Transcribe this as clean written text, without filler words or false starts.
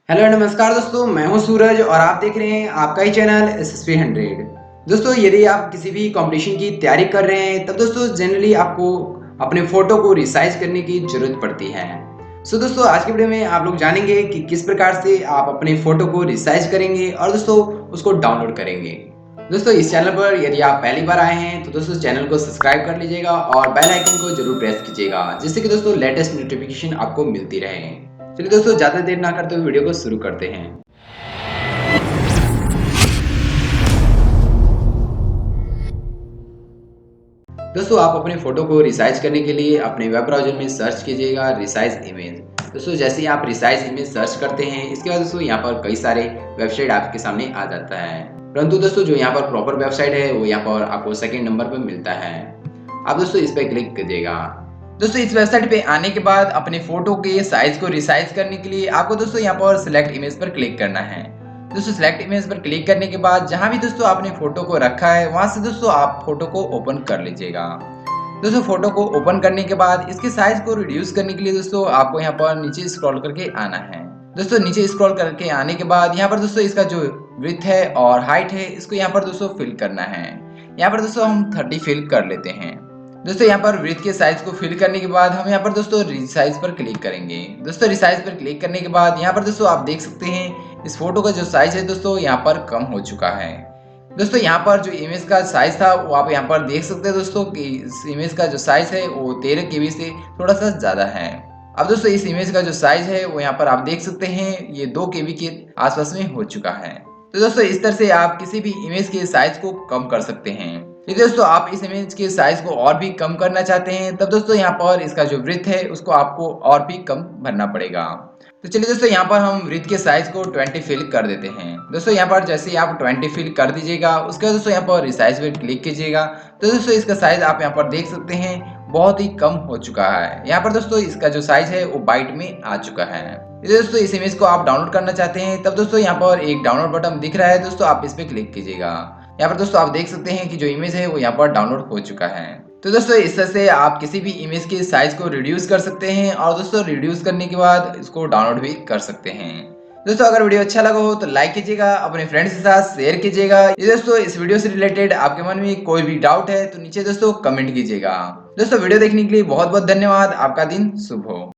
Hello नमस्कार दोस्तों, मैं हूं सूरज और आप देख रहे हैं आपका ही चैनल एसएसपी 100। दोस्तों, यदि आप किसी भी कंपटीशन की तैयारी कर रहे हैं तब दोस्तों जनरली आपको अपने फ़ोटो को रिसाइज़ करने की ज़रूरत पड़ती है। दोस्तों, आज की वीडियो में आप लोग जानेंगे कि किस प्रकार से आप अपने फ़ोटो को रिसाइज़ करेंगे और दोस्तों उसको डाउनलोड करेंगे। दोस्तों, इस चैनल पर यदि आप पहली बार आए हैं तो दोस्तों चैनल को सब्सक्राइब कर लीजिएगा और बेल आइकन को ज़रूर प्रेस कीजिएगा, जिससे कि दोस्तों लेटेस्ट नोटिफ़िकेशन आपको मिलती रहे। चलिए दोस्तों, ज़्यादा देर ना करते हुए वीडियो को शुरू करते हैं। दोस्तों, आप अपने फ़ोटो को रिसाइज़ करने के लिए अपने वेब ब्राउज़र में सर्च कीजिएगा रिसाइज़ इमेज। दोस्तों, जैसे ही आप रिसाइज़ इमेज सर्च करते हैं, इसके बाद दोस्तों यहाँ पर कई सारे वेबसाइट आपके सामने आ जाता है। परंतु दोस्तों जो यहाँ पर प्रॉपर वेबसाइट है वो यहाँ पर आपको सेकंड नंबर पे मिलता है। आप दोस्तों इस पे क्लिक कीजिएगा। दोस्तों, इस वेबसाइट पे आने के बाद अपने फ़ोटो के साइज़ को रिसाइज़ करने के लिए आपको दोस्तों यहाँ पर सिलेक्ट इमेज पर क्लिक करना है। दोस्तों, सिलेक्ट इमेज पर क्लिक करने के बाद जहां भी दोस्तों आपने फोटो को रखा है वहां से दोस्तों आप फोटो को ओपन कर लीजिएगा। दोस्तों, फोटो को ओपन करने के बाद इसके साइज को रिड्यूस करने के लिए दोस्तों आपको यहाँ पर नीचे स्क्रॉल करके आना है। दोस्तों, नीचे स्क्रॉल करके आने के बाद यहाँ पर दोस्तों इसका जो विड्थ है और हाइट है इसको यहाँ पर दोस्तों फिल करना है। यहाँ पर दोस्तों हम 30 फिल कर लेते हैं। दोस्तों, यहाँ पर विड्थ के साइज को फिल करने के बाद हम यहाँ पर दोस्तों रिसाइज पर क्लिक करेंगे। दोस्तों, रिसाइज पर क्लिक करने के बाद यहाँ पर दोस्तों आप देख सकते हैं इस फोटो का जो साइज है दोस्तों यहाँ पर कम हो चुका है। दोस्तों, यहाँ पर जो इमेज का साइज था वो आप यहाँ पर देख सकते हैं दोस्तों कि इस इमेज का जो साइज है वो 13 केबी से थोड़ा सा ज्यादा है। अब दोस्तों इस इमेज का जो साइज है वो यहाँ पर आप देख सकते हैं ये 2 केबी के आसपास में हो चुका है। तो दोस्तों इस तरह से आप किसी भी इमेज के साइज को कम कर सकते हैं। यदि दोस्तों आप इस इमेज के साइज को और भी कम करना चाहते हैं तब दोस्तों यहाँ पर इसका जो विड्थ है उसको आपको और भी कम भरना पड़ेगा। तो चलिए दोस्तों यहाँ पर हम विड्थ के साइज को 20 फिल कर देते हैं। दोस्तों, यहाँ पर जैसे ही आप 20 फिल कर दीजिएगा उसके बाद दोस्तों यहाँ पर रिसाइज पे क्लिक कीजिएगा। तो दोस्तों इसका साइज आप यहाँ पर देख सकते हैं बहुत ही कम हो चुका है। यहाँ पर दोस्तों इसका जो साइज है वो बाइट में आ चुका है। यदि दोस्तों इस इमेज को आप डाउनलोड करना चाहते हैं तब दोस्तों यहाँ पर एक डाउनलोड बटन दिख रहा है, दोस्तों आप इस पे क्लिक कीजिएगा। यहाँ पर दोस्तों आप देख सकते हैं कि जो इमेज है वो यहाँ पर डाउनलोड हो चुका है। तो दोस्तों इस तरह से आप किसी भी इमेज के साइज को रिड्यूस कर सकते हैं और दोस्तों रिड्यूस करने के बाद इसको डाउनलोड भी कर सकते हैं। दोस्तों, अगर वीडियो अच्छा लगा हो तो लाइक कीजिएगा, अपने फ्रेंड्स के साथ शेयर कीजिएगा। ये दोस्तों इस वीडियो से रिलेटेड आपके मन में कोई भी डाउट है तो नीचे दोस्तों कमेंट कीजिएगा। दोस्तों, वीडियो देखने के लिए बहुत बहुत धन्यवाद। आपका दिन शुभ हो।